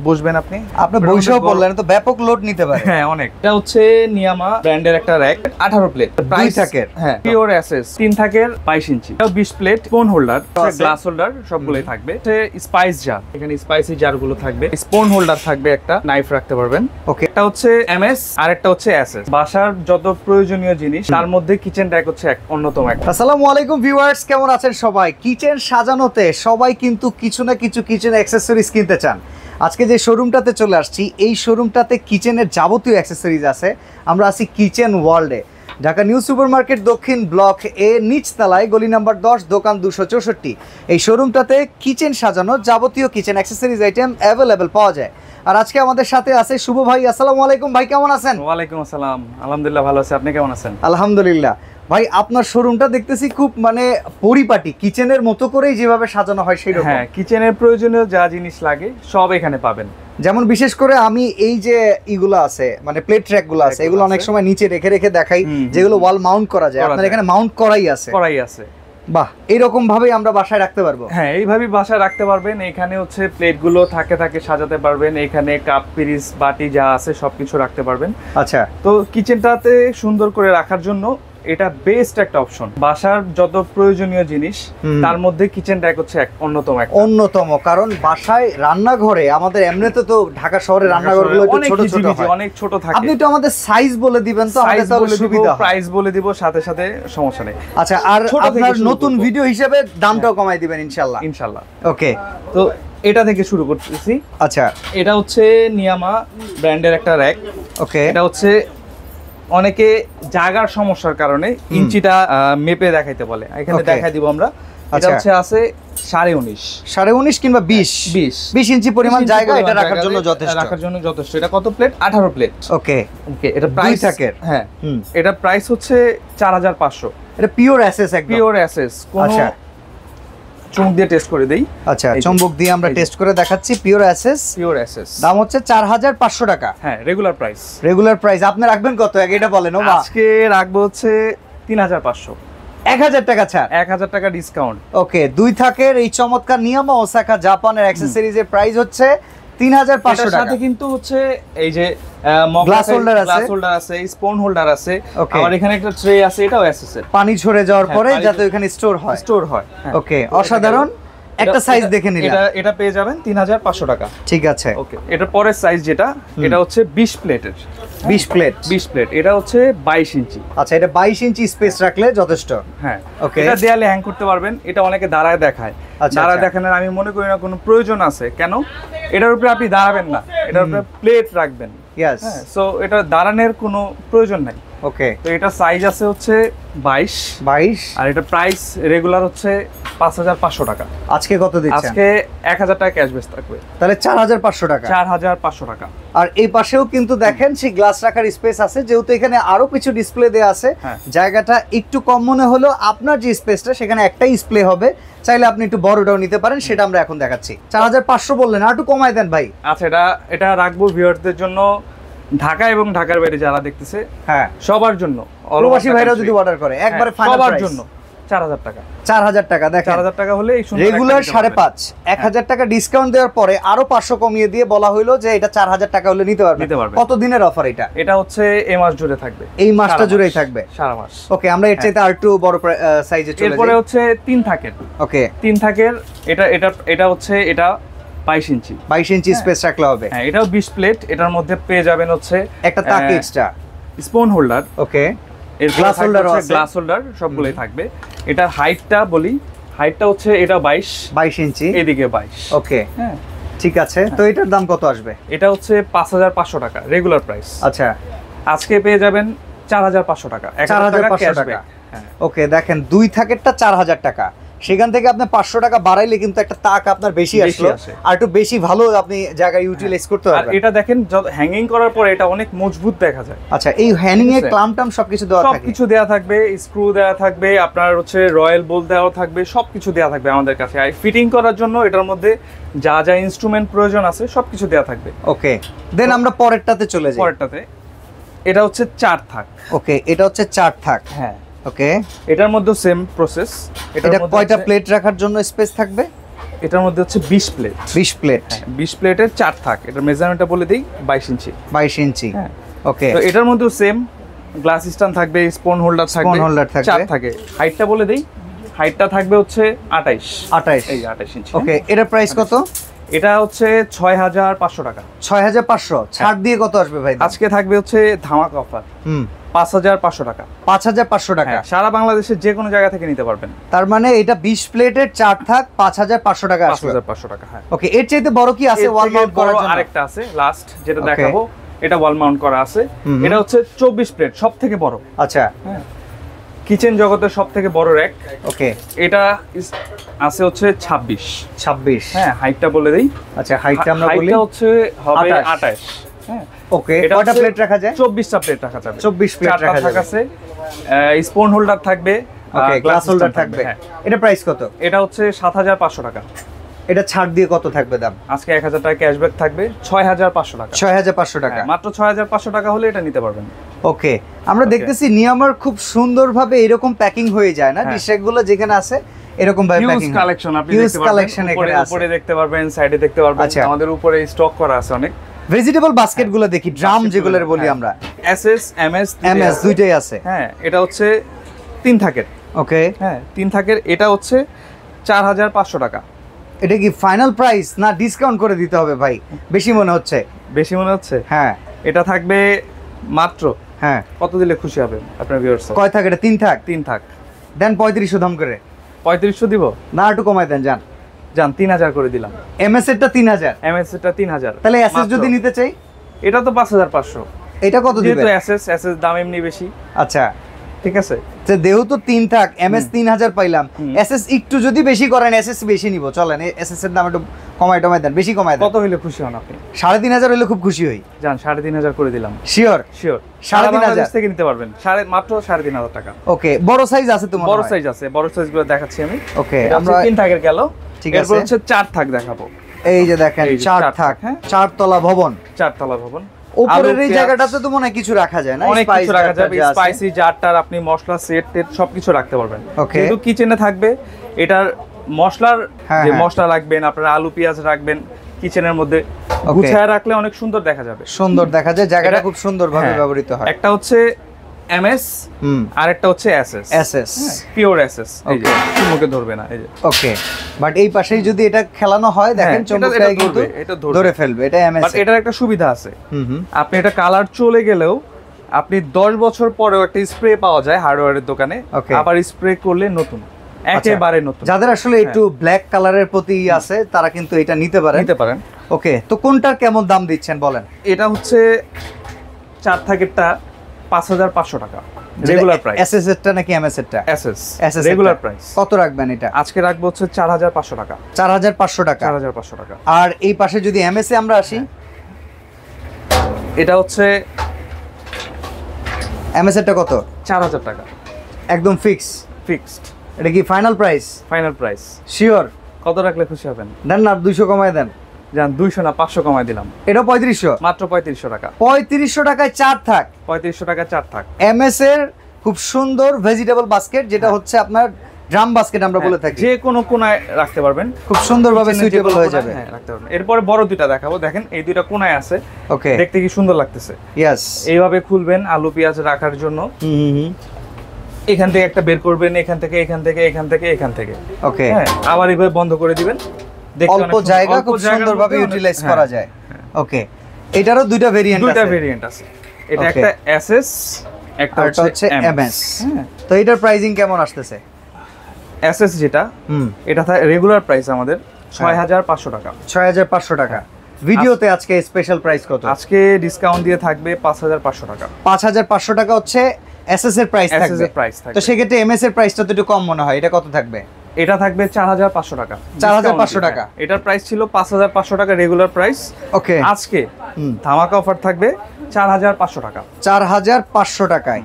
বসবেন আপনি বইসও বললেন তো ব্যাপক লোড নিতে পারে। হ্যাঁ অনেক। এটা হচ্ছে নিয়ামা ব্র্যান্ডের একটা র‍্যাক 18 প্লেট প্রাইস থাকে। হ্যাঁ পিওর এসএস 3 থাকের 22 ইঞ্চি। এটাও 20 plate spoon holder glass holder সবগুলোই থাকবে। স্পাইস জার, এখানে স্পাইসি জার গুলো থাকবে। স্পুন হোল্ডার থাকবে, একটা নাইফ রাখতে পারবেন। ওকে, এটা হচ্ছে এমএস আর একটা হচ্ছে এসএস। বাসার যত প্রয়োজনীয় জিনিস তার মধ্যে কিচেন র‍্যাক হচ্ছে অন্যতম একটা। আসসালামু আলাইকুম ভিউয়ার্স, কেমন আছেন সবাই? কিচেন সাজানোতে সবাই কিন্তু কিছু না কিছু কিচেন অ্যাকসেসরিজ কিনতে চান। আজকে যে শোরুমটাতে চলে আসছি, এই শোরুমটাতে কিচেনের যাবতীয় অ্যাকসেসরিজ আছে। আমরা আছি কিচেন ওয়ার্ল্ডে, ঢাকা নিউ সুপার মার্কেট দক্ষিণ ব্লক এ নিচতলায়, গলি নাম্বার 10, দোকান 264। এই শোরুমটাতে কিচেন সাজানো যাবতীয় কিচেন অ্যাকসেসরিজ আইটেম অ্যাভেলেবেল পাওয়া যায়। আর আজকে আমাদের সাথে আছে শুভ ভাই। আসসালামু আলাইকুম ভাই, কেমন আছেন? ওয়ালাইকুম আসসালাম, আলহামদুলিল্লাহ ভালো আছি। আপনি কেমন আছেন? আলহামদুলিল্লাহ। ভাই আপনার শোরুমটা দেখতেছি খুব পরিপাটি, কিচেনের মতো করেই যেভাবে সাজানো হয় সেই রকম। হ্যাঁ, কিচেনের প্রয়োজনীয় যা জিনিস লাগে সব এখানে পাবেন। যেমন বিশেষ করে আমি এই যে ইগুলো আছে, প্লেট ট্র্যাক গুলো আছে, এগুলো অনেক সময় নিচে রেখে রেখে দেখাই, যেগুলো ওয়াল মাউন্ট করা যায়। আপনার এখানে মাউন্ট করাই আছে। বাহ, এইরকম ভাবেই আমরা বাসায় রাখতে পারবো। হ্যাঁ, এইভাবেই বাসায় রাখতে পারবেন। এখানে হচ্ছে প্লেট গুলো থাকে সাজাতে পারবেন। এখানে কাপ, পিরিচ, বাটি যা আছে সবকিছু রাখতে পারবেন। আচ্ছা, তো কিচেনটাতে সুন্দর করে রাখার জন্য এটা বেস্ট একটা অপশন। বাসার যত প্রয়োজনীয় জিনিস তার মধ্যে কিচেন র‍্যাক হচ্ছে অন্যতম। কারণ বাসায় রান্নাঘরে আমাদের এমনিতে তো ঢাকা শহরে রান্নাঘরগুলো একটু ছোট ছোট হয়, অনেক ছোট থাকে। আপনি একটু আমাদের সাইজ বলে দিবেন তো, আমাদের তাহলে সুবিধা হয়। প্রাইস বলে দিব সাথে সাথে, সমস্যা নেই। আচ্ছা, আর আপনার নতুন ভিডিও হিসেবে দামটাও কমাই দিবেন ইনশাআল্লাহ। ওকে, তো এটা থেকে শুরু করতেছি। আচ্ছা, এটা হচ্ছে নিয়ামা ব্র্যান্ডের একটা র‍্যাক। ওকে, এটা হচ্ছে অনেকে জায়গার সমস্যার কারণে ইঞ্চিটা মেপে দেখাইতে বলে, এখানে দেখাই দিব আমরা। এটা হচ্ছে আছে 19.5 কিংবা 20 ইঞ্চি পরিমাণ জায়গা এটা রাখার জন্য যথেষ্ট। এটা কত প্লেট? 18 প্লেট। ওকে, এটা প্রাইস থাকে। হ্যাঁ, এটা প্রাইস হচ্ছে 4500। এটা পিওর এসএস, একদম পিওর এসএস। আচ্ছা, চুম্বক দিয়ে টেস্ট করে দেই। আচ্ছা, চুম্বক দিয়ে আমরা টেস্ট করে দেখাচ্ছি। পিওর এসএস, দাম হচ্ছে 4500 টাকা। হ্যাঁ, রেগুলার প্রাইস। আপনি রাখবেন কত আগে এটা বলেন। ও আজকে রাখবো হচ্ছে 3500। 1000 টাকা ছাড়, 1000 টাকা ডিসকাউন্ট। ওকে, 2 থাকের এই চমৎকার নিয়ামা ওসাকা জাপানের অ্যাকসেসরিজের প্রাইস হচ্ছে 3500 টাকা। সাথে কিন্তু হচ্ছে এই যে গ্লাস হোল্ডার আছে, স্পুন হোল্ডার আছে, আর এখানে একটা ট্রে আছে, এটাও এসএস এর। পানি ঝরে যাওয়ার পরে যাতে ওখানে স্টোর হয়। ওকে, অসাধারণ একটা সাইজ দেখে নিলাম। এটা পেয়ে যাবেন 3500 টাকা। ঠিক আছে, ওকে। এটা পরের সাইজ যেটা, এটা হচ্ছে 20 প্লেটের। 20 প্লেট, এটা হচ্ছে 22 ইঞ্চি। আচ্ছা, এটা 22 ইঞ্চি স্পেস রাখলে যথেষ্ট। হ্যাঁ, ওকে। এটা দেয়ালে হ্যাং করতে পারবেন। এটা অনেকে দাঁড়ায় দেখায়। দাঁড়ায় দেখানোর আমি মনে করি না কোনো প্রয়োজন আছে। কেন? এটার উপরে আপনি দাঁড়াবেন না, এটার উপরে প্লেট রাখবেন। হ্যাঁ, সো এটা দাঁড়ানোর কোনো প্রয়োজন নাই। ওকে, তো এটা সাইজ আছে হচ্ছে 22, আর এটা প্রাইস রেগুলার হচ্ছে 5500 টাকা। আজকে কত দিচ্ছেন? আজকে 1000 টাকা ক্যাশব্যাক থাকবে, তাহলে 4500 টাকা। 4500 টাকা। আর এই পাশেও কিন্তু দেখেন সেই গ্লাস রাখার স্পেস আছে, যেহেতু এখানে আরো কিছু ডিসপ্লে দেয়া আছে। জায়গাটা একটু কম মনে হলো, আপনার যে স্পেসটা সেখানে একটাই ডিসপ্লে হবে, চাইলে আপনি একটু বড়টাও নিতে পারেন, সেটা আমরা এখন দেখাচ্ছি। 4500 বললেন, আর একটু কমাই দেন ভাই। আচ্ছা, এটা রাখবো ভিউয়ারদের জন্য, ঢাকা এবং ঢাকার বাইরে যারা দেখতেছে, হ্যাঁ সবার জন্য। প্রবাসী ভাইরাও যদি অর্ডার করে, একবারে ফাইনাল সবার জন্য 4000 টাকা। 4000 টাকা। দেখেন, 4000 টাকা হলে এই সুন্দর রেগুলার 5.5, 1000 টাকা ডিসকাউন্ট দেওয়ার পরে আরো 500 কমিয়ে দিয়ে বলা হইলো যে এটা 4000 টাকা হলে নিতে পারবে। কত দিনের অফার এটা? এটা হচ্ছে এই মাস জুড়ে থাকবে। এই মাসটা জুড়েই থাকবে, সারা মাস। ওকে, আমরা এর চাইতে আর একটু বড় সাইজে চলে যাই। এরপরে হচ্ছে 3 থাকের। ওকে, 3 থাকের। এটা হচ্ছে 22 ইঞ্চি স্পেস রাখলে হবে। হ্যাঁ, এটাও 20 প্লেট। এটার মধ্যে পেয়ে যাবেন হচ্ছে একটা তাক এক্সট্রা, স্পুন হোল্ডার। ওকে, এর গ্লাস হোল্ডার সবগুলোই থাকবে। এটার হাইটটা বলি, হাইটটা হচ্ছে এটা 22 ইঞ্চি, এদিকে 22। ওকে, হ্যাঁ ঠিক আছে। তো এটার দাম কত আসবে? এটা হচ্ছে 5500 টাকা রেগুলার প্রাইস। আচ্ছা, আজকে পেয়ে যাবেন 4500 টাকা। 4500 টাকা। ওকে, দেখেন 2 থাকেরটা 4000 টাকা। সেখান থেকে আপনি 500 টাকা বাড়াইলে কিন্তু একটা তাক আপনার বেশি আসলো, আর একটু বেশি ভালো আপনি জায়গা ইউটিলাইজ করতে পারবেন। আর এটা দেখেন, হ্যাঙ্গিং করার পরে এটা অনেক মজবুত দেখা যায়। আচ্ছা, এই হ্যাঙ্গিং এর ক্লাম্পটাম সবকিছু দেওয়া থাকে? সবকিছু দেওয়া থাকবে, স্ক্রু দেওয়া থাকবে, আপনার হচ্ছে রয়্যাল বোল্ট দেওয়া থাকবে, সবকিছু দেওয়া থাকবে আমাদের কাছে। আর ফিটিং করার জন্য এটার মধ্যে যা যা ইনস্ট্রুমেন্ট প্রয়োজন আছে সবকিছু দেওয়া থাকবে। ওকে, দেন আমরা পরেরটাতে চলে যাই। পরেরটাতে এটা হচ্ছে 4 থাক। ওকে, এটা হচ্ছে 4 থাক। হ্যাঁ, ওকে, এটার মধ্যে সেম প্রসেস। এটা কয়টা প্লেট রাখার জন্য স্পেস থাকবে? এটার মধ্যে হচ্ছে 20 প্লেট। 20 প্লেট, 20 প্লেটের 4 থাক। এটার মেজারমেন্টটা বলে দেই 22 ইঞ্চি। 22 ইঞ্চি, হ্যাঁ। ওকে। তো এটার মধ্যেও সেম গ্লাস স্ট্যান্ড থাকবে, স্পুন হোল্ডার থাকবে, 4 থাকে। হাইটটা বলে দেই, হাইটটা থাকবে হচ্ছে 28 এই 28 ইঞ্চি। ওকে, এটার প্রাইস কত? এটা হচ্ছে 6500 টাকা। 6500 ছাড় দিয়ে কত আসবে ভাই? আজকে থাকবে হচ্ছে ধামাকা অফার, 5500 টাকা। 5500 টাকা, সারা বাংলাদেশের যে কোনো জায়গা থেকে নিতে পারবেন। তার মানে এটা 20 প্লেটের 4 থাক 5500 টাকা আসবে। 5500 টাকা, হ্যাঁ। ওকে, এর চাইতে বড় কি আছে ওয়াল মাউন্ট করার জন্য? আরেকটা আছে লাস্ট যেটা দেখাবো, এটা ওয়াল মাউন্ট করা আছে। এটা হচ্ছে 24 প্লেট, সবথেকে বড়। আচ্ছা, হ্যাঁ, কিচেন জগতের সবথেকে বড় র‍্যাক। ওকে, এটা আছে হচ্ছে 26। হ্যাঁ, হাইটটা বলে দেই। আচ্ছা, হাইটটা আমরা বলি, হাইটটা হচ্ছে হবে 28। হ্যাঁ, ওকে। কয়টা প্লেট রাখা যায়? 24টা প্লেট রাখা যাবে। 24 প্লেট রাখা যাবে। আছে, স্পুন হোল্ডার থাকবে, ওকে, গ্লাস হোল্ডার থাকবে। এটা প্রাইস কত? এটা হচ্ছে 7500 টাকা। এটা ছাড় দিয়ে কত থাকবে দাম? আজকে 1000 টাকা ক্যাশব্যাক থাকবে, 6500 টাকা। 6500 টাকা, মাত্র 6500 টাকা হলে এটা নিতে পারবেন। ওকে, আমরা দেখতেছি নিয়ামার খুব সুন্দরভাবে এরকম প্যাকিং হয়ে যায় না, ডিশগুলো যেখানে আছে এরকম ভাবে প্যাকিং। কালেকশন আপনি দেখতে পারবেন, উপরে দেখতে পারবেন, সাইডে দেখতে পারবেন। আমাদের উপরে স্টক করা আছে অনেক। ভেজিটেবল বাস্কেটগুলো দেখি, ড্রাম যেগুলোর বলি আমরা, এসএস এমএস দুইটাই আছে। হ্যাঁ, এটা হচ্ছে 3 থাকের। ওকে, হ্যাঁ, 3 থাকের। এটা হচ্ছে 4500 টাকা। এটা কি ফাইনাল প্রাইস না ডিসকাউন্ট করে দিতে হবে ভাই? বেশি মনে হচ্ছে। বেশি মনে হচ্ছে? হ্যাঁ, এটা থাকবে মাত্র, হ্যাঁ, কত দিলে খুশি হবেন আপনার ভিউয়ার্স? কয় থাক এটা? 3 থাক। 3 থাক। দেন 3500 দাম করে। 3500 দিব না, একটু কমাই দেন। যান 3000 করে দিলাম। এমএস এরটা 3000, এমএস এরটা 3000। তাহলে এসএস যদি নিতে চাই এটা তো 5500। এটা কত দিবেন? যেহেতু এসএস দাম এমনি বেশি। আচ্ছা, ঠিক আছে। তো দেহেতু 3 থাক, এমএস 3000 পাইলাম, এসএস একটু যদি বেশি করেন, এসএস বেশি নিব, চলেন এসএস এর দাম একটু কমাই দেন, বেশি কমাই দেন। কত হইলে খুশি হন আপনি? 3500 হইলে খুব খুশি হই। যান 3500 করে দিলাম। শিওর? 3500 থেকে নিতে পারবেন, মাত্র 3500 টাকা। ওকে, বড় সাইজ আছে তোমার? বড় সাইজ আছে, বড় সাইজগুলো দেখাচ্ছি আমি। ওকে, আমরা 3 থাকের গেল। ঠিক আছে, এরপর হচ্ছে 4 থাক দেখাবো। এই যে দেখেন 4 থাক, হ্যাঁ, 4 তলা ভবন। 4 তলা ভবন। উপরের এই জায়গাটাতে তো মনে হয় কিছু রাখা যায় না? অনেক কিছু রাখা যাবে, স্পাইসি জারটার, আপনি মশলা সেট সবকিছু রাখতে পারবেন। কিন্তু কিচেনে থাকবে এটার মশলার, যে মশলা রাখবেন আপনারা, আলু পেঁয়াজ রাখবেন কিচেনের মধ্যে, গুছায় রাখলে অনেক সুন্দর দেখা যাবে। সুন্দর দেখা যায়, জায়গাটা খুব সুন্দরভাবে ব্যবহৃত হয়। একটা হচ্ছে এমএস, আর একটা হচ্ছে এসএস, পিওর এসএস। এই যে মুখে ধরবে না, এই যে। ওকে, বাট এই পাশেই যদি এটা খেলানো হয়, দেখেন চমৎকার কিন্তু এটা ধরে ফেলবে। এটা এমএস, বাট এটার একটা সুবিধা আছে, আপনি এটা কালার চলে গেলেও আপনি 10 বছর পরেও একটা স্প্রে পাওয়া যায় হার্ডওয়্যারের দোকানে, আবার স্প্রে করলে নতুন, একেবারে নতুন। যাদের আসলে একটু ব্ল্যাক কালারের প্রতি আছে তারা কিন্তু এটা নিতে পারেন। ওকে, তো কোনটার কেমন দাম দিচ্ছেন বলেন? এটা হচ্ছে 4 থাকেরটা 5500 টাকা রেগুলার প্রাইস। এসএস এরটা নাকি এমএস এরটা? SS regular price. কত রাখবেন এটা? আজকে রাখবো হচ্ছে 4500 টাকা। 4500 টাকা। 4500 টাকা। আর এই পাশে যদি এমএস এ আমরা আসি, এটা হচ্ছে এমএস এরটা কত? 4000 টাকা। একদম ফিক্সড। এটা কি final price? Final price. Sure? কত রাখলে খুশি হবেন? দেন না, 200 কমায় দেন। যান 200 না, 500 কমায় দিলাম। এটা 3500, মাত্র 3500 টাকা। 3500 টাকায় 4 থাক। 3500 টাকা 4 থাক। এমএস এর খুব সুন্দর ভেজিটেবল বাস্কেট, যেটা হচ্ছে আপনার ড্রাম বাস্কেট আমরা বলে থাকি। যে কোনো কোণায় রাখতে পারবেন, খুব সুন্দরভাবে সুইটেবল হয়ে যাবে। হ্যাঁ, রাখতে পারবেন। এরপরে বড় দুইটা দেখাবো, দেখেন এই দুইটা কোণায় আছে। ওকে, দেখতে কি সুন্দর লাগতেছে। ইয়েস, এইভাবে খুলবেন আলু পেঁয়াজ রাখার জন্য। এখান থেকে একটা বের করবেন, এখান থেকে, এখান থেকে, এখান থেকে, এখান থেকে। ওকে, হ্যাঁ, আবার এইভাবে বন্ধ করে দিবেন। অল্প জায়গা খুব সুন্দরভাবে ইউটিলাইজ করা যায়। ওকে, এটারও দুইটা ভেরিয়েন্ট আছে। এটা একটা এসএস, একটা হচ্ছে এমএস। তো এটার প্রাইসিং কেমন আসতেছে? এসএস যেটা, এটা রেগুলার প্রাইস আমাদের 6500 টাকা। 6500 টাকা। ভিডিওতে আজকে স্পেশাল প্রাইস কত? আজকে ডিসকাউন্ট দিয়ে থাকবে 5500 টাকা। 5500 টাকা হচ্ছে এসএস এর প্রাইস থাকবে। তো সেক্ষেত্রে এমএস এর প্রাইসটা তো একটু কম মনে হয়, এটা কত থাকবে? এটা থাকবে 4500 টাকা। 4500 টাকা। এটার প্রাইস ছিল 5500 টাকা রেগুলার প্রাইস। ওকে, আজকে ধামাকা অফার থাকবে 4500 টাকা। 4500 টাকায়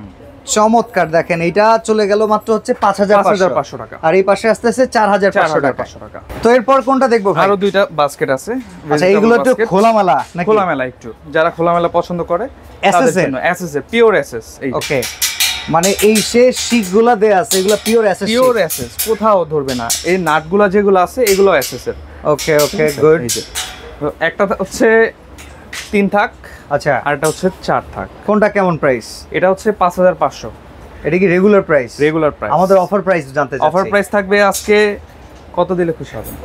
চমৎকার। দেখেন এটা চলে গেল মাত্র হচ্ছে 5500 টাকা, আর এই পাশে আসতেছে 4500 টাকা। তো এরপর কোনটা দেখবো ভাই? আরো দুইটা বাস্কেট আছে। আচ্ছা, এগুলো একটু খোলামেলা নাকি? খোলামেলা, একটু যারা খোলামেলা পছন্দ করে তাদের জন্য এসএস এর পিওর এসএস। এই ওকে, মানে এই শিকগুলা দেয়া আছে এগুলা পিওর এসএস, পিওর এসএস, কোথাও ধরবে না। এই নাটগুলা যেগুলো আছে এগুলো এসএস এর। ওকে ওকে গুড। একটা হচ্ছে 3 থাক, আচ্ছা, আর এটা হচ্ছে 4 থাক। কোনটা কেমন প্রাইস? এটা হচ্ছে 5500। এটা কি রেগুলার প্রাইস? Regular price. আমাদের অফার প্রাইস জানতে চাচ্ছি। অফার প্রাইস থাকবে আজকে কত দিলে খুশি হবেন?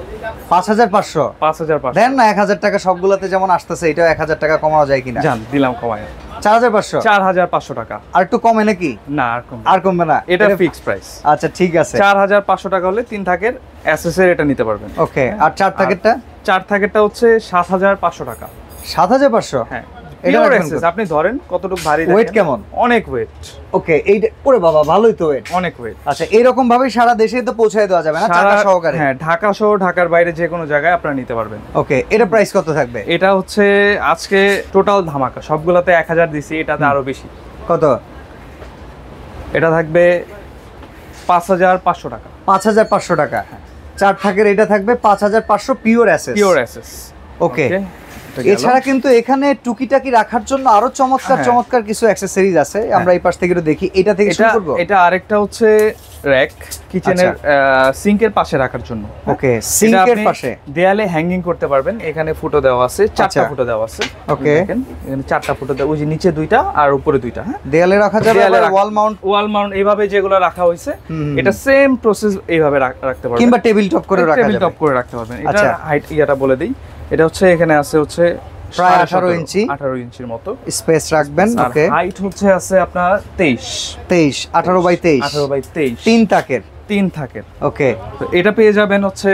5500। 5500 দেন না 1000 টাকা সবগুলাতে যেমন আসতেছে, এটাও 1000 টাকা কমানো যায় কিনা? জান দিলাম কমায় 4500। 4500 টাকা। আর একটু কমে নাকি? না আর কমবে, আর কমবে না, এটা ফিক্সড প্রাইস। আচ্ছা ঠিক আছে, 4500 টাকা হলে 3 থাকের এসএস এর এটা নিতে পারবেন। ওকে। আর 4 থাকেরটা? 4 থাকেরটা হচ্ছে 7500 টাকা। 7500? হ্যাঁ, এটা পিওর রাখবেন এসএস। আপনি ধরেন কতটুকু ভারী, ওয়েট কেমন? অনেক ওয়েট। ওকে, এইটা ওরে বাবা ভালোই তো ওয়েট, অনেক ওয়েট। আচ্ছা এরকম ভাবে সারা দেশে তো পৌঁছায় দেওয়া যাবে না চাকা সহকারে? হ্যাঁ, ঢাকা সহ ঢাকার বাইরে যে কোনো জায়গায় আপনারা নিতে পারবেন। ওকে, এটা প্রাইস কত থাকবে? এটা হচ্ছে আজকে টোটাল ধামাকা, সবগুলাতে 1000 দিছি, এটাতে আরো বেশি। কত? এটা থাকবে 5500 টাকা। 5500 টাকা। 4 থাকের এটা থাকবে 5500 pure SS. Pure SS. Okay. এছাড়া কিন্তু এখানে টুকিটাকি রাখার জন্য আরো চমৎকার চমৎকার কিছু অ্যাকসেসরিজ আছে, আমরা এই পাশ থেকে একটু দেখি। এটা থেকে শুরু করব। এটা আরেকটা হচ্ছে র‍্যাক, কিচেনের সিঙ্কের পাশে রাখার জন্য। ওকে, সিঙ্কের পাশে দেয়ালে হ্যাঙ্গিং করতে পারবেন। এখানে ফুটো দেওয়া আছে, 4টা ফুটো দেওয়া আছে। ওকে, দেখেন এখানে 4টা ফুটো দেওয়া, ওই যে নিচে 2টা আর উপরে 2টা। হ্যাঁ, দেয়ালে রাখা যাবে। আর ওয়াল মাউন্ট এইভাবে যেগুলো রাখা হয়েছে, এটা সেম প্রসেস এইভাবে রাখতে পারবেন, কিংবা টেবিল টপ করে রাখা যাবে। টেবিল টপ করে রাখতে পারবেন। এটা হাইট ইয়াটা বলে দেই, এটা হচ্ছে এখানে আছে হচ্ছে প্রায় 18 ইঞ্চি, 18 ইঞ্চির মতো স্পেস রাখবেন। ওকে, হাইট হচ্ছে আছে আপনার 23, 18 বাই 23, 18 বাই 23, 3 তাকের। 3 থাকের। ওকে, তো এটা পেয়ে যাবেন হচ্ছে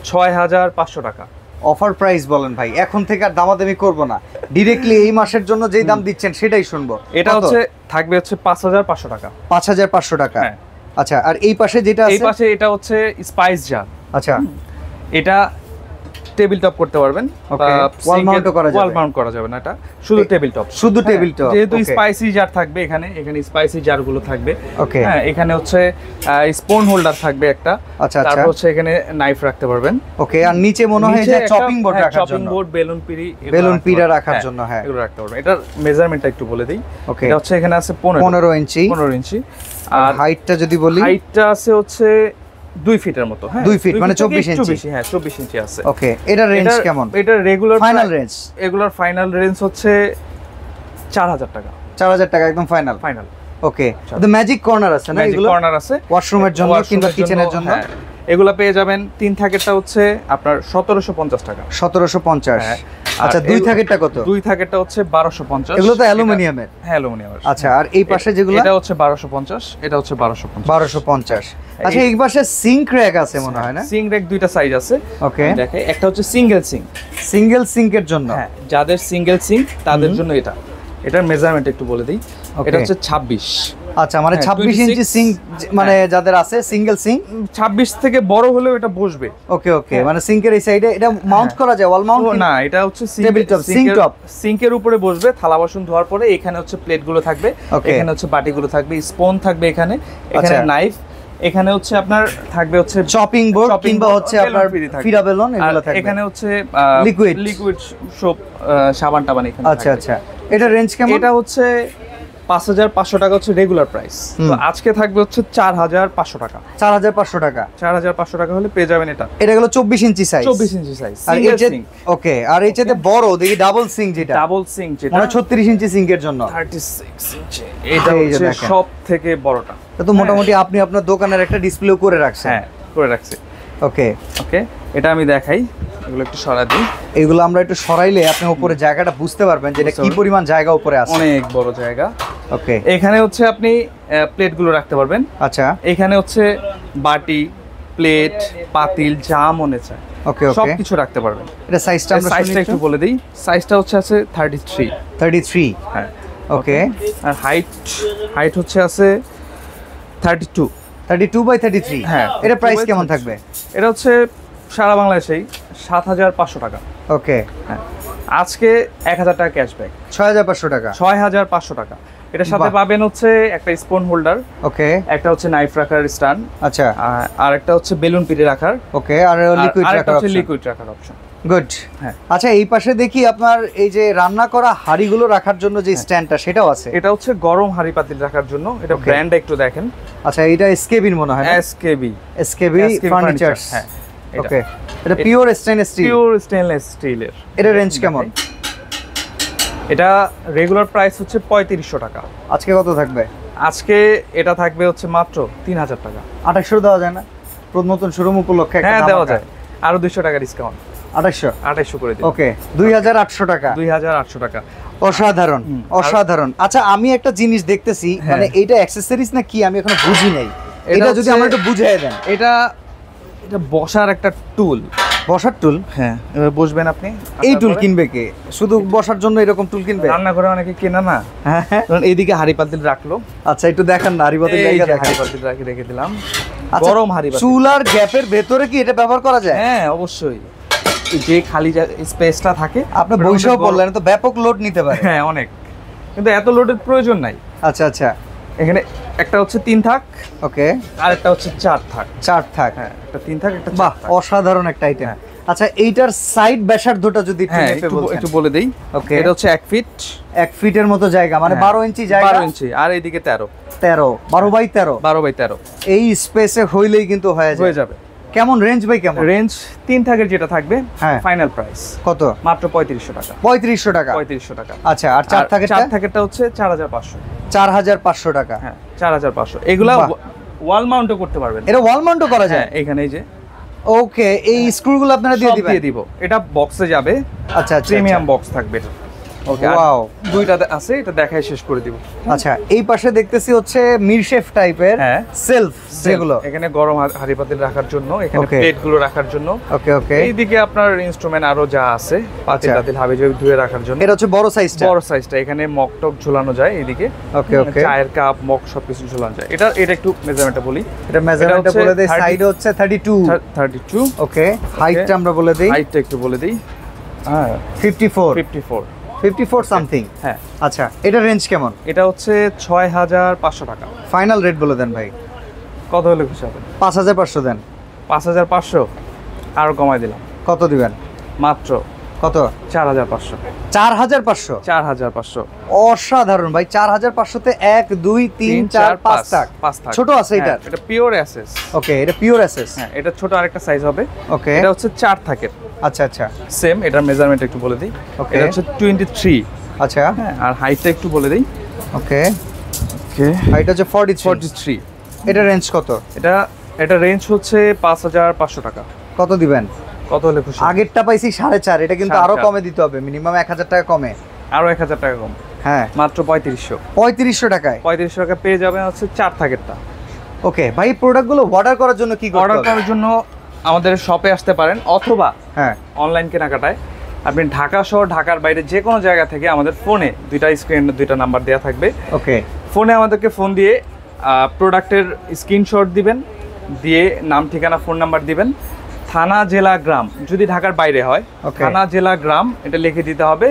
6500 টাকা। অফার প্রাইস বলেন ভাই, এখন থেকে আর দামাদামি করব না, ডাইরেক্টলি এই মাসের জন্য যেই দাম দিচ্ছেন সেটাই শুনবো। এটা হচ্ছে থাকবে হচ্ছে 5500 টাকা। 5500 টাকা। হ্যাঁ। আচ্ছা, আর এই পাশে যেটা আছে? এই পাশে এটা হচ্ছে স্পাইস জার। আচ্ছা, এটা টেবিল টপ করতে পারবেন। ওয়াল মাউন্ট করা যাবে? ওয়াল মাউন্ট করা যাবে না, এটা শুধু টেবিল টপ। শুধু টেবিল টপ। যেহেতু স্পাইসি জার থাকবে এখানে স্পাইসি জার গুলো থাকবে। ওকে, হ্যাঁ, এখানে হচ্ছে স্পুন হোল্ডার থাকবে একটা। আচ্ছা, তারপর হচ্ছে এখানে নাইফ রাখতে পারবেন। ওকে, আর নিচে মনে হয় যে চপিং বোর্ড রাখার জন্য, চপিং বোর্ড, বেলুন পিড়া রাখার জন্য। হ্যাঁ, এগুলো রাখতে পারবেন। এটার মেজারমেন্টটা একটু বলে দেই। ওকে, এটা হচ্ছে এখানে আছে 15 ইঞ্চি। 15 ইঞ্চি। আর হাইটটা যদি বলি? হাইটটা আছে হচ্ছে 2 ফিটের মতো। হ্যাঁ, 2 ফিট মানে 24 ইঞ্চি। হ্যাঁ, 24 ইঞ্চি আছে। ওকে, এটা রেঞ্জ কেমন? এটা regular final range? Regular final range হচ্ছে 4000 টাকা। 4000 টাকা একদম ফাইনাল? ফাইনাল। ওকে, তো ম্যাজিক কর্নার আছে না? ম্যাজিক কর্নার আছে ওয়াশরুমের জন্য কিংবা কিচেনের জন্য। এগুলা পেয়ে যাবেন। 3 থাকেরটা হচ্ছে আপনার 1750 টাকা। 1750। আচ্ছা, 2 থাকেরটা কত? 2 থাকেরটা হচ্ছে 1250। এগুলো তো অ্যালুমিনিয়ামের? হ্যাঁ, অ্যালুমিনিয়ামের। আচ্ছা, আর এই পাশে যেগুলো? এটা হচ্ছে 1250, এটা হচ্ছে 1250। 1250। আচ্ছা, এই পাশে সিঙ্ক র‍্যাক আছে মনে হয় না? সিঙ্ক র‍্যাক 2টা সাইজ আছে। ওকে, দেখে একটা হচ্ছে সিঙ্গেল সিঙ্ক। সিঙ্গেল সিঙ্কের জন্য? হ্যাঁ, যাদের সিঙ্গেল সিঙ্ক তাদের জন্য এটা। এটার মেজারমেন্ট একটু বলে দিই। এটা হচ্ছে 26। আচ্ছা, মানে 26 ইঞ্চি সিঙ্ক, মানে যাদের আছে সিঙ্গেল সিঙ্ক। 26 থেকে বড় হলেও এটা বসবে। ওকে ওকে, মানে সিঙ্কের এই সাইডে এটা মাউন্ট করা যায়? ওয়াল মাউন্ট না, এটা হচ্ছে টেবিল টপ, সিঙ্ক টপ। সিঙ্কের উপরে বসবে, থালা বাসন ধোয়ার পরে এখানে হচ্ছে প্লেটগুলো থাকবে, এখানে হচ্ছে বাটিগুলো থাকবে, স্পুন থাকবে এখানে, এখানে নাইফ, এখানে হচ্ছে আপনার থাকবে হচ্ছে চপিং বোর্ড কিংবা হচ্ছে আপনার ফিরা বেলুন, এগুলো থাকবে। এখানে হচ্ছে লিকুইড সোপ, সাবান টাবান এখানে। আচ্ছা আচ্ছা, এটা রেঞ্জ কেমন? এটা হচ্ছে 5500 টাকা হচ্ছে রেগুলার প্রাইস। তো আজকে থাকবে হচ্ছে 4500 টাকা। 4500 টাকা। 4500 টাকা হলে পেয়ে যাবেন এটা। এটা হলো 24 ইঞ্চি সাইজ। 24 ইঞ্চি সাইজ। আর ওকে, আর এই চেয়ে বড় দেখি ডাবল সিঙ্ক, যেটা ডাবল সিঙ্ক, যেটা মানে 36 ইঞ্চি সিঙ্কের জন্য। 36 ইঞ্চি। এটা হচ্ছে সব থেকে বড়টা। তো মোটামুটি আপনি আপনার দোকানের একটা ডিসপ্লেও করে রাখছেন? হ্যাঁ, করে রাখছি। ওকে ওকে, এটা আমি দেখাই, এগুলো একটু সরা দিই। এগুলো আমরা একটু সরাইলে আপনি উপরে জায়গাটা বুঝতে পারবেন যে এটা কি পরিমাণ জায়গা উপরে আছে। অনেক বড় জায়গা। ওকে, এখানে হচ্ছে আপনি প্লেটগুলো রাখতে পারবেন। আচ্ছা, এখানে হচ্ছে বাটি, প্লেট, পাতিল, যা মনে চায় ওকে ওকে সবকিছু রাখতে পারবেন। এটা সাইজটা আমরা একটু বলে দিই। সাইজটা হচ্ছে আছে 33। হ্যাঁ, ওকে। আর হাইট হচ্ছে আছে 32 বাই 33। হ্যাঁ, এটা প্রাইস কেমন থাকবে? এটা হচ্ছে সারা বাংলাদেশেই 7500 টাকা। ওকে, হ্যাঁ, আজকে 1000 টাকা ক্যাশব্যাক। 6500 টাকা। 6500 টাকা। এটার সাথে পাবেন হচ্ছে একটা স্পুন হোল্ডার। ওকে, একটা হচ্ছে নাইফ রাখার স্ট্যান্ড। আচ্ছা, আর একটা হচ্ছে বেলুন পিড়ে রাখার। ওকে, আর লিকুইড রাখার অপশন। লিকুইড রাখার অপশন। গুড। হ্যাঁ। আচ্ছা এই পাশে দেখি আপনার এই যে রান্না করা হাঁড়িগুলো রাখার জন্য যে স্ট্যান্ডটা সেটাও আছে। এটা হচ্ছে গরম হাঁড়ি পাতিল রাখার জন্য। এটা ব্র্যান্ড একটু দেখেন। আচ্ছা এটা এসকেবির মনে হয় না? এসকেবি ফার্নিচারস। হ্যাঁ ওকে। এটা pure stainless steel. Pure stainless স্টিলের। এটা রেঞ্জ কেমন? এটা রেগুলার প্রাইস হচ্ছে 3500 টাকা। আজকে কত থাকবে? আজকে এটা থাকবে হচ্ছে মাত্র 3000 টাকা। 2800 দেওয়া যায় না? নতুন শোরুম উপলক্ষে হ্যাঁ দেওয়া যায়, আরো 200 টাকা ডিসকাউন্ট। 2800 করে দিন। ওকে 2800 টাকা। 2800 টাকা। অসাধারণ অসাধারণ। আচ্ছা আমি একটা জিনিস দেখতেছি, মানে এইটা অ্যাকসেসরিজ না কি আমি এখনো বুঝি নাই, এটা যদি আমরা একটু বুঝিয়ে দেন। এটা বসার একটা টুল। বসার টুল? হ্যাঁ, এবার বসবেন আপনি। এই টুল কিনবে কে? শুধু বসার জন্য এরকম টুল কিনবে? রান্নাঘরে অনেকে কেনা না। কারণ এইদিকে হাঁড়ি পাতিল রাখলো। আচ্ছা একটু দেখান না হাঁড়ি পাতিল জায়গা দেখান। হাঁড়ি পাতিল রেখে দিলাম। গরম হাঁড়ি পাতিল। চুলার গ্যাপের ভেতরে কি এটা ব্যবহার করা যায়? হ্যাঁ অবশ্যই। যে খালি স্পেসটা থাকে আপনি বইসব বললেন তো ব্যাপক লোড নিতে পারে। হ্যাঁ অনেক, কিন্তু এত লোডের প্রয়োজন নাই। আচ্ছা আচ্ছা। এখানে একটা হচ্ছে 3 থাক। ওকে। আর একটা হচ্ছে 4 থাক। 4 থাক। হ্যাঁ, একটা 3 থাক একটা 4 বাহ থাক। অসাধারণ একটা আইটেম। আচ্ছা এইটার সাইড ব্যাসার্ধটা যদি একটু বলে দেই। ওকে। এটা হচ্ছে 1 ফিট। 1 ফিটের মতো জায়গা, মানে 12 ইঞ্চি জায়গা। 12 ইঞ্চি আর এইদিকে 13 12 বাই 13। 12 বাই 13 এই স্পেসে হইলেই কিন্তু হয়ে যাবে। কেমন রেঞ্জ ভাই? কেমন রেঞ্জ? 3 থাকের যেটা থাকবে ফাইনাল প্রাইস কত? মাত্র 3500 টাকা। 3500 টাকা। 3500 টাকা। আচ্ছা আর 4 থাকেরটা হচ্ছে 4500। 4500 টাকা। হ্যাঁ 4500। এগুলা ওয়াল মাউন্টও করতে পারবেন। এটা ওয়াল মাউন্টও করা যায়? এখানে এই যে। ওকে এই স্ক্রুগুলো আপনারা দিয়ে দিবেন? দিয়ে দিব। এটা বক্সে যাবে। আচ্ছা আচ্ছা। প্রিমিয়াম বক্স থাকবে এটা। Okay wow. দুইটা আছে, এটা দেখাই শেষ করে দিব। আচ্ছা এই পাশে দেখতেছি হচ্ছে মিরশেফ টাইপের সেলফ যেগুলো। এখানে গরম হাঁড়ি পাতিল রাখার জন্য, এখানে প্লেট গুলো রাখার জন্য। ওকে ওকে। এইদিকে আপনার ইনস্ট্রুমেন্ট আরো যা আছে পাতিল টাতিল হাবিজাবি ধুয়ে রাখার জন্য। এটা হচ্ছে বড় সাইজটা। এখানে মগ টক ঝুলানো যায় এইদিকে। ওকে ওকে। চায়ের কাপ মগ সবকিছু ঝুলানো যায়। এটা একটু মেজারমেন্টটা বলি। এটা মেজারমেন্টটা বলে দেই। সাইড হচ্ছে 32। ওকে। হাইটটা আমরা বলে দেই। হাইটটা একটু বলে দেই। হ্যাঁ 54 সামথিং। হ্যাঁ। আচ্ছা এটা রেঞ্জ কেমন? এটা হচ্ছে 6500 টাকা। ফাইনাল রেট বলে দেন ভাই। কত হলে খুশি হবেন? 5500 দেন। 5500 আর কমাই দিলাম। কত দিবেন? মাত্র কত? 4500। 4500। অসাধারণ ভাই। 4500 তে 1 2 3 4 5 থাক। ছোট আছে এটা? এটা পিওর এসএস। ওকে এটা পিওর এসএস। হ্যাঁ এটা ছোট আরেকটা সাইজ হবে। ওকে। এটা হচ্ছে 4 থাকের। আচ্ছা আচ্ছা। সেম এটার মেজারমেন্ট একটু বলে দিই। ওকে। এটা হচ্ছে 23। আচ্ছা। হ্যাঁ আর হাইটটা একটু বলে দিই। ওকে হাইট হচ্ছে 43। এটা রেঞ্জ কত? এটা রেঞ্জ হচ্ছে 5500 টাকা। কত দিবেন? কত হলে খুশি? আগেরটা পাইছি 4.5, এটা কিন্তু আরো কমে দিতে হবে, মিনিমাম 1000 টাকা কমে। আরো 1000 টাকা কম। হ্যাঁ মাত্র 3500। 3500 টাকায়। 3500 টাকা পেয়ে যাবেন হচ্ছে 4 থাকেরটা। ওকে ভাই প্রোডাক্টগুলো অর্ডার করার জন্য কি করতে হবে? অর্ডার করার জন্য আমাদের শপে আসতে পারেন, অথবা অনলাইন কেনাকাটায় আপনি ঢাকা সহ ঢাকার বাইরে যে কোনো জায়গা থেকে আমাদের ফোনে দুইটা নাম্বার দেওয়া থাকবে। ওকে। ফোনে আমাদেরকে ফোন দিয়ে প্রোডাক্টের স্ক্রিনশট দিবেন, দিয়ে নাম ঠিকানা ফোন নাম্বার দিবেন, থানা জেলা গ্রাম, যদি ঢাকার বাইরে হয় থানা জেলা গ্রাম এটা লিখে দিতে হবে।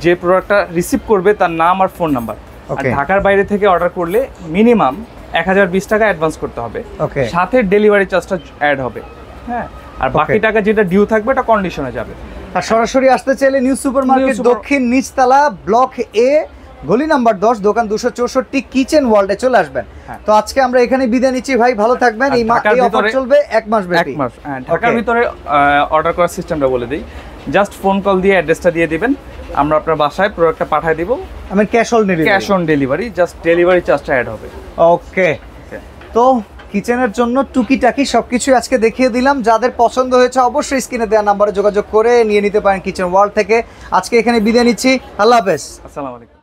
যে প্রোডাক্টটা রিসিভ করবে তার নাম আর ফোন নাম্বার। আর ঢাকার বাইরে থেকে অর্ডার করলে মিনিমাম 1020 টাকা অ্যাডভান্স করতে হবে, সাথে ডেলিভারি চার্জটা অ্যাড হবে। হ্যাঁ আর বাকি টাকা যেটা ডিউ থাকবে এটা কন্ডিশনে যাবে। আর সরাসরি আসতে চাইলে নিউ সুপারমার্কেট দক্ষিণ নিচতলা ব্লক এ গলি নাম্বার 10 দোকান 264 কিচেন ওয়ার্ল্ডে চলে আসবেন। তো আজকে আমরা এখানে বিদায় নিচ্ছি ভাই, ভালো থাকবেন। এই অফার চলবে 1 মাস ব্যাপী। 1 মাস। ঢাকার ভিতরে অর্ডার করার সিস্টেমটা বলে দিই। জাস্ট ফোন কল দিয়ে অ্যাড্রেসটা দিয়ে দিবেন, আমরা আপনার বাসায় প্রোডাক্টটা পাঠিয়ে দিব। আমি cash on delivery, just delivery চার্জটা অ্যাড হবে। ওকে। তো কিচেনের জন্য টুকিটাকি সবকিছু আজকে দেখিয়ে দিলাম। যাদের পছন্দ হয়েছে অবশ্যই স্ক্রিনে দেওয়া নাম্বারে যোগাযোগ করে নিয়ে নিতে পারেন কিচেন ওয়ার্ল্ড থেকে। আজকে এখানে বিদায় নিচ্ছি, আল্লাহ হাফেজ। আসসালামু আলাইকুম।